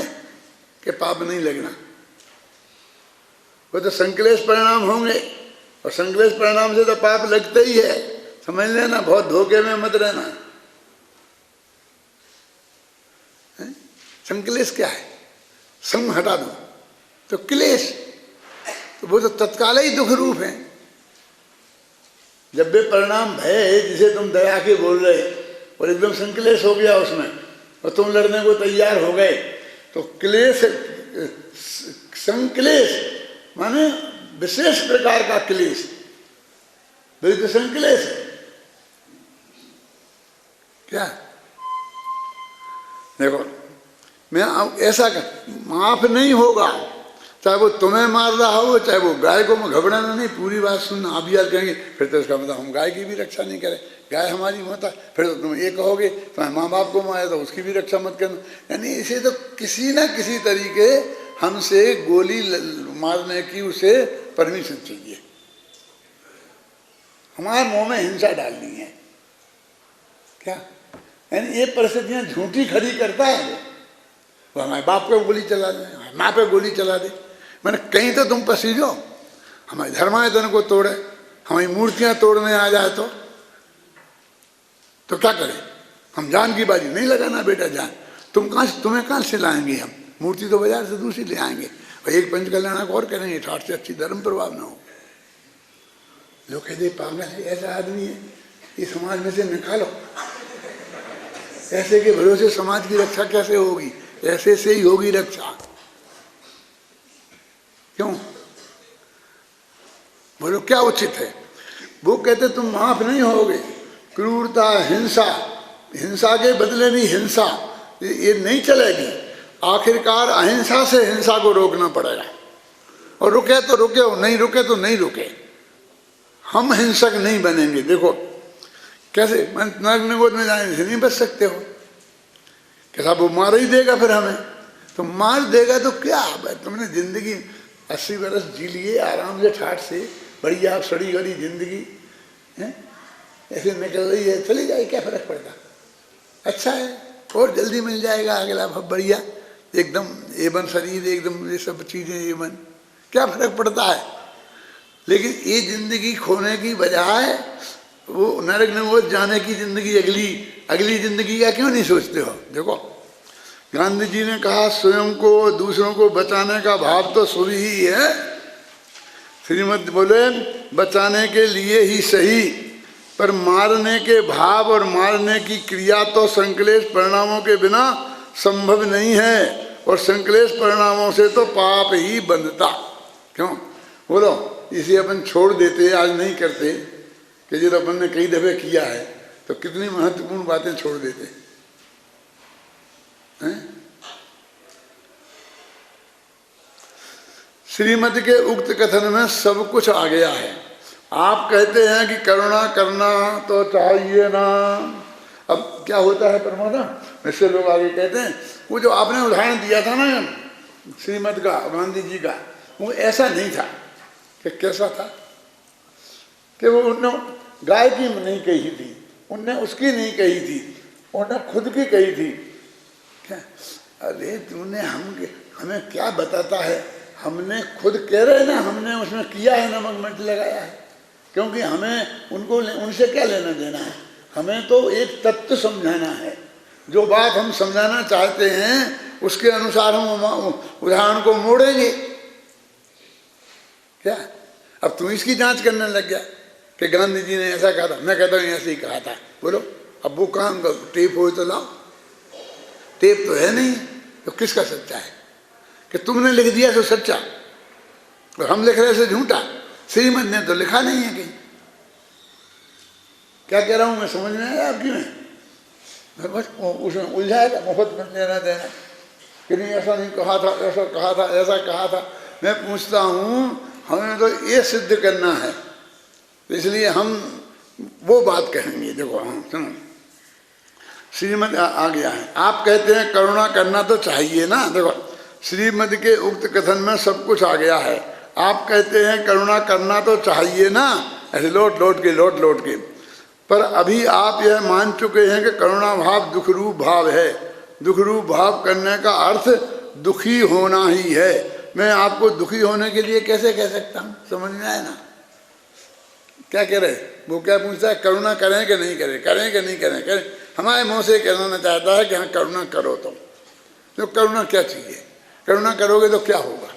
कि पाप नहीं लगना? वो तो संकलेश परिणाम होंगे, और संकलेश परिणाम से तो पाप लगते ही है। समझ लेना, बहुत धोखे में मत रहना। संकलेश क्या है? संग हटा दो तो क्लेश, तो वो तो तत्काल ही दुख रूप है। जब भी परिणाम भय जिसे तुम दया के बोल रहे और एकदम संकलेश हो गया उसमें और तुम लड़ने को तैयार हो गए, तो क्लेश, संकलेश माने विशेष प्रकार का क्लेश, तो संकलेश है। क्या देखो, मैं ऐसा माफ नहीं होगा, चाहे वो तुम्हें मार रहा हो, चाहे वो गाय को। मैं घबराना नहीं, पूरी बात सुनना। आप यार कहेंगे फिर तो इसका मतलब हम गाय की भी रक्षा नहीं करें, गाय हमारी होता है, फिर तो तुम ये कहोगे तुम्हारे माँ बाप को मारे तो उसकी भी रक्षा मत करना। यानी इसे तो किसी न किसी तरीके हमसे गोली मारने की उसे परमिशन चाहिए। हमारे मुंह में हिंसा डालनी है। क्या यानी ये परिस्थितियां झूठी खड़ी करता है। वो हमारे बाप पे गोली चला दे, हमारे माँ पे गोली चला दे। मैंने कहीं तो तुम पसीजो, हमारे धर्मायतन को तोड़े, हमारी मूर्तियां तोड़ने आ जाए तो क्या करें? हम जान की बाजी नहीं लगाना बेटा, जान। तुम्हें कहाँ से लाएंगे हम? मूर्ति तो बाजार से दूसरी ले आएंगे और एक पंच कल्याण और करेंगे, ठाठ से अच्छी धर्म प्रभाव ना हो। लोग कहते पागल है, ऐसा आदमी है, ये समाज में से निकालो। ऐसे के भरोसे समाज की रक्षा कैसे होगी? ऐसे से ही होगी रक्षा। क्यों? बोलो क्या उचित है? वो कहते तुम माफ नहीं होगे। क्रूरता, हिंसा, हिंसा के बदले भी हिंसा, ये नहीं चलेगी। आखिरकार अहिंसा से हिंसा को रोकना पड़ेगा, और रुके तो रुके, और नहीं रुके तो नहीं रुके। हम हिंसक नहीं बनेंगे। देखो कैसे, नरक निगोद में जाने से नहीं बच सकते हो। कैसा? वो मार ही देगा फिर हमें। तो मार देगा तो क्या? तुमने जिंदगी 80 बरस जी लिए आराम से, ठाठ से, बढ़िया आप सड़ी गली जिंदगी है ऐसे निकल रही है, चली जाए, क्या फर्क पड़ता? अच्छा है, और जल्दी मिल जाएगा अगला भव, बढ़िया एकदम एवन शरीर, एकदम ये सब चीजें एवन, क्या फर्क पड़ता है? लेकिन ये जिंदगी खोने की बजाय वो नरक निगोद जाने की जिंदगी, अगली जिंदगी का क्यों नहीं सोचते हो? देखो गांधी जी ने कहा स्वयं को दूसरों को बचाने का भाव तो शुभ ही है। श्रीमद बोले बचाने के लिए ही सही, पर मारने के भाव और मारने की क्रिया तो संकलेश परिणामों के बिना संभव नहीं है, और संकलेश परिणामों से तो पाप ही बंधता। क्यों बोलो? इसे अपन छोड़ देते, आज नहीं करते, कि जब अपन ने कई दफे किया है तो कितनी महत्वपूर्ण बातें छोड़ देते हैं। श्रीमद के उक्त कथन में सब कुछ आ गया है, आप कहते हैं कि करुणा करना तो चाहिए ना। अब क्या होता है परमात्मा, इससे लोग आगे कहते हैं वो जो आपने उदाहरण दिया था ना श्रीमद का, गांधी जी का, वो ऐसा नहीं था। कि कैसा था कि वो उनने गाय की नहीं कही थी, उनने उसकी नहीं कही थी, उन्होंने खुद की कही थी। क्या अरे तूने हमें क्या बताता है, हमने खुद कह रहे ना, हमने उसमें किया है, नमक मिर्च लगाया है, क्योंकि हमें उनसे क्या लेना देना है। हमें तो एक तत्व समझाना है, जो बात हम समझाना चाहते हैं उसके अनुसार हम उदाहरण को मोड़ेंगे। क्या अब तू इसकी जांच करने लग गया कि गांधी जी ने ऐसा कहा था, मैं कहता हूँ ऐसे ही कहा था, बोलो अब वो काम का टेप हो तो लाओ। टेप तो है नहीं, तो किसका सच्चा है? कि तुमने लिख दिया तो सच्चा और हम लिख रहे से झूठा। श्रीमद ने तो लिखा नहीं है कहीं। क्या कह रहा हूं मैं, समझ में आया आपकी? मैं बस उसमें उलझाएगा, मुफ्त में लेना देना कि नहीं ऐसा नहीं कहा था, ऐसा कहा था, ऐसा कहा था। मैं पूछता हूँ हमें तो ये सिद्ध करना है, इसलिए हम वो बात कहेंगे। देखो हम सुनो, श्रीमद आ गया है। आप कहते हैं करुणा करना तो चाहिए ना। देखो श्रीमद के उक्त कथन में सब कुछ आ गया है। आप कहते हैं करुणा करना तो चाहिए ना, ऐसे लौट लौट के। पर अभी आप यह मान चुके हैं कि करुणा भाव दुख रूप भाव है। दुख रूप भाव करने का अर्थ दुखी होना ही है। मैं आपको दुखी होने के लिए कैसे कह सकता हूँ? समझ में आए ना क्या कह रहे? वो क्या पूछता है, करुणा करें कि नहीं करें, करें कि नहीं करें। हमारे मुँह से कहना चाहता है कि हाँ करुणा करो। तो करुणा क्या चाहिए? करुणा करोगे तो क्या होगा?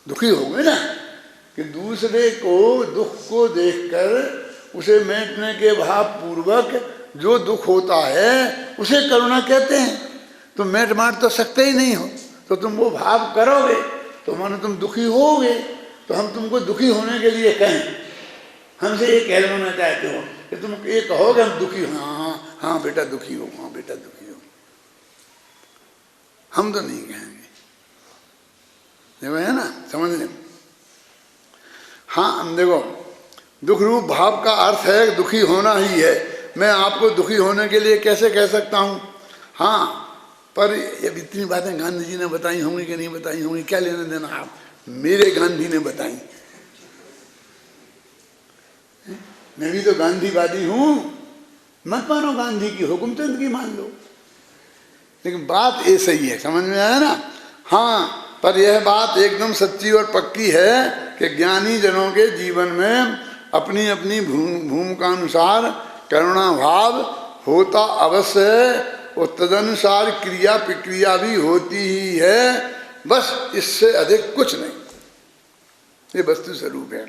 दुखी होगे ना, कि दूसरे को दुख को देखकर उसे मिटने के भाव पूर्वक जो दुख होता है उसे करुणा कहते हैं। तुम मिट मार तो सकते ही नहीं हो, तो तुम वो भाव करोगे तो मानो तुम दुखी होगे। तो हम तुमको दुखी होने के लिए कहें, हमसे ये कहना चाहते हो कि तुम ये कहोगे हम दुखी हो, हाँ हाँ बेटा दुखी हो, हाँ बेटा दुखी हो। हम तो नहीं कहेंगे, देखो है ना, समझ लें। हाँ देखो, दुख रूप भाव का अर्थ है दुखी होना ही है। मैं आपको दुखी होने के लिए कैसे कह सकता हूँ? हाँ, पर अब इतनी बातें गांधी जी ने बताई होंगी कि नहीं बताई होंगी, क्या लेना देना आप? मेरे गांधी ने बताई, मैं भी तो गांधीवादी हूँ। मत मानो गांधी की, हुकुमचंद की मान लो, लेकिन बात ये सही है, समझ में आया ना? हाँ, पर यह बात एकदम सच्ची और पक्की है कि ज्ञानी जनों के जीवन में अपनी अपनी भूमिका अनुसार करुणा भाव होता अवश्य है और तदनुसार क्रिया प्रक्रिया भी होती ही है। बस इससे अधिक कुछ नहीं, ये वस्तु स्वरूप है।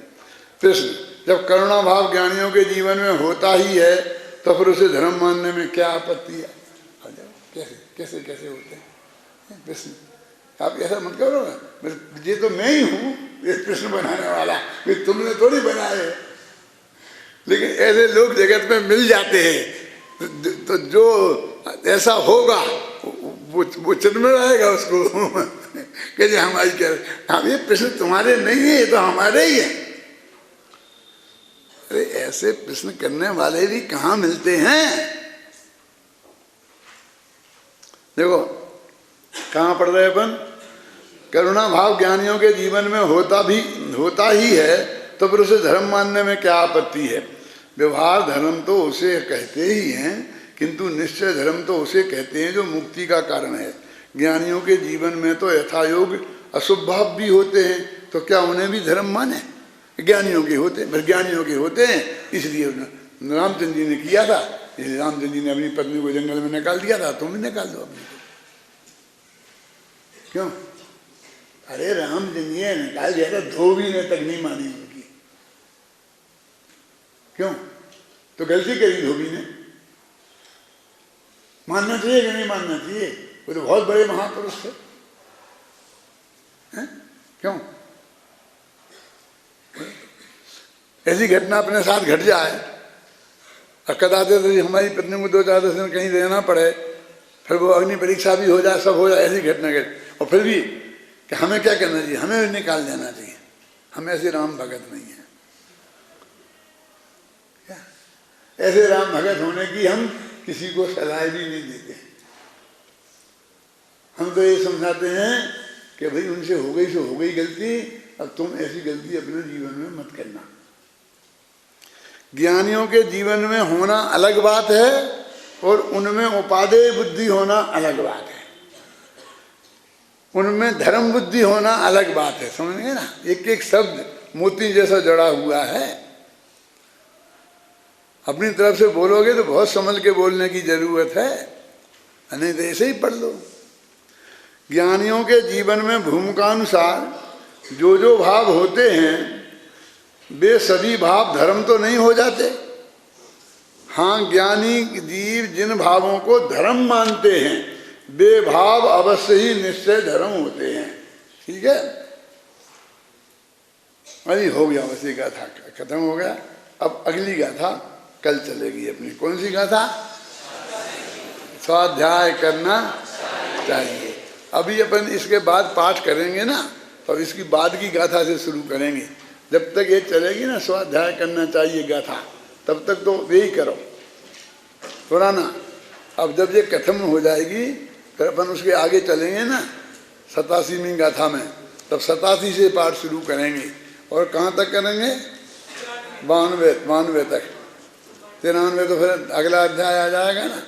प्रश्न, जब करुणा भाव ज्ञानियों के जीवन में होता ही है तो फिर उसे धर्म मानने में क्या आपत्ति है? कैसे कैसे कैसे होते हैं? प्रश्न आप ऐसा मत करो ना, ये तो मैं ही हूँ ये प्रश्न बनाने वाला, ये तुमने थोड़ी बनाए। लेकिन ऐसे लोग जगत में मिल जाते हैं, तो जो ऐसा होगा वो चिन्ह में रहेगा उसको कि हमारी क्या, हम ये प्रश्न तुम्हारे नहीं है, ये तो हमारे ही है। अरे ऐसे प्रश्न करने वाले भी कहाँ मिलते हैं? देखो कहाँ पढ़ रहे अपन, करुणा भाव ज्ञानियों के जीवन में होता ही है तो फिर उसे धर्म मानने में क्या आपत्ति है? व्यवहार धर्म तो उसे कहते ही हैं, किंतु निश्चय धर्म तो उसे कहते हैं जो मुक्ति का कारण है। ज्ञानियों के जीवन में तो यथायोग अशुभ भाव भी होते हैं, तो क्या उन्हें भी धर्म माने? ज्ञानियों के होते हैं, ज्ञानियों के होते हैं, इसलिए रामचंद्र जी ने किया था, इसलिए रामचंद्र जी ने अपनी पत्नी को जंगल में निकाल दिया था, तुम भी निकाल दो अपनी को। क्यों? अरे रामचंद्र जी ने निकाल दिया था, धोबी ने तक नहीं मानी उनकी। क्यों? तो गलती करी धोबी ने। मानना चाहिए कि नहीं मानना चाहिए? वो तो बहुत बड़े महापुरुष थे। क्यों? ऐसी घटना अपने साथ घट जाए और कदाचित हमारी पत्नी को 2-4 दिन कहीं रहना पड़े, फिर वो अग्नि परीक्षा भी हो जाए, सब हो जाए, ऐसी घटना घट, और फिर भी कि हमें क्या करना चाहिए? हमें भी निकाल देना चाहिए। हम ऐसे राम भगत नहीं है। ऐसे राम भगत होने की हम किसी को सलाह भी नहीं देते। हम तो ये समझाते हैं कि भाई उनसे हो गई सो हो गई गलती, अब तुम ऐसी गलती अपने जीवन में मत करना। ज्ञानियों के जीवन में होना अलग बात है और उनमें उपादेय बुद्धि होना अलग बात है, उनमें धर्म बुद्धि होना अलग बात है। समझ गए ना? एक एक शब्द मोती जैसा जड़ा हुआ है। अपनी तरफ से बोलोगे तो बहुत संभल के बोलने की जरूरत है, नहीं तो ऐसे ही पढ़ लो। ज्ञानियों के जीवन में भूमिकानुसार जो जो भाव होते हैं वे सभी भाव धर्म तो नहीं हो जाते। हाँ, ज्ञानी जीव जिन भावों को धर्म मानते हैं वे भाव अवश्य ही निश्चय धर्म होते हैं। ठीक है, अरे हो गया, बस ये गाथा खत्म हो गया। अब अगली गाथा कल चलेगी अपनी। कौन सी गाथा? स्वाध्याय करना चाहिए। अभी अपन इसके बाद पाठ करेंगे ना, तो इसकी बाद की गाथा से शुरू करेंगे। जब तक ये चलेगी ना स्वाध्याय करना चाहिए गाथा, तब तक तो यही करो थोड़ा ना। अब जब ये खत्म हो जाएगी फिर अपन उसके आगे चलेंगे ना 87वीं गाथा में, तब 87 से पाठ शुरू करेंगे। और कहाँ तक करेंगे? 92 तक। 93 तो फिर अगला अध्याय आ जाएगा ना।